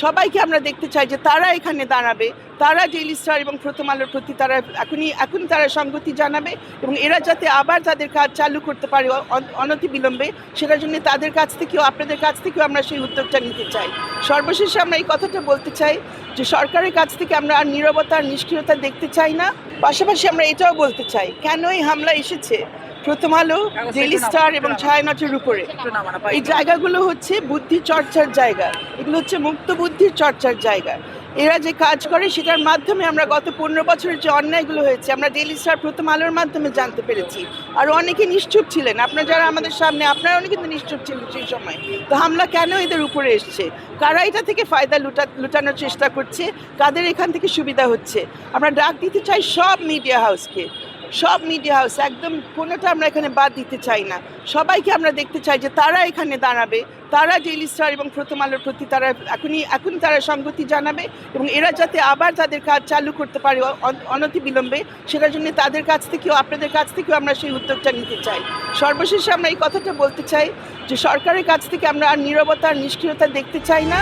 সবাইকে আমরা দেখতে চাই যে তারা এখানে দাঁড়াবে, তারা ডেইলি স্টার এবং প্রথম আলোর প্রতি তারা এখনই তারা সংগতি জানাবে এবং এরা যাতে আবার তাদের কাজ চালু করতে পারে অনতিবিলম্বে, সেটার জন্য তাদের কাছ থেকেও আপনাদের কাছ থেকেও আমরা সেই উদ্যোগটা নিতে চাই। সর্বশেষে আমরা এই কথাটা বলতে চাই যে সরকারের কাছ থেকে আমরা আর নীরবতা আর নিষ্ক্রিয়তা দেখতে চাই না। পাশাপাশি আমরা এটাও বলতে চাই কেন এই হামলা এসেছে প্রথম আলো, ডেইলি স্টার এবং ছায়ানটের উপরে। এই জায়গাগুলো হচ্ছে বুদ্ধি চর্চার জায়গা, এগুলো হচ্ছে মুক্ত বুদ্ধির চর্চার জায়গা। এরা যে কাজ করে সেটার মাধ্যমে আমরা গত 15 বছরের যে অন্যায়গুলো হয়েছে আমরা ডেইলি স্টার প্রথম আলোর মাধ্যমে জানতে পেরেছি। আর অনেকে নিশ্চুপ ছিলেন, আপনারা যারা আমাদের সামনে আপনারা অনেকে কিন্তু নিশ্চুপ ছিলেন সেই সময়। তো হামলা কেন এদের উপরে এসছে, কারা এটা থেকে ফায়দা লুটানোর চেষ্টা করছে, কাদের এখান থেকে সুবিধা হচ্ছে। আমরা ডাক দিতে চাই সব মিডিয়া হাউসকে, সব মিডিয়া হাউস একদম কোনোটা আমরা এখানে বাদ দিতে চাই না। সবাইকে আমরা দেখতে চাই যে তারা এখানে দাঁড়াবে, তারা ডেইলি স্টার এবং প্রথম আলোর প্রতি তারা এখনই তারা সংগতি জানাবে এবং এরা যাতে আবার তাদের কাজ চালু করতে পারে অনতিবিলম্বে, সেটার জন্য তাদের কাছ থেকেও আপনাদের কাছ থেকেও আমরা সেই উদ্যোগটা নিতে চাই। সর্বশেষে আমরা এই কথাটা বলতে চাই যে সরকারের কাছ থেকে আমরা আর নীরবতা আর নিষ্ক্রিয়তা দেখতে চাই না।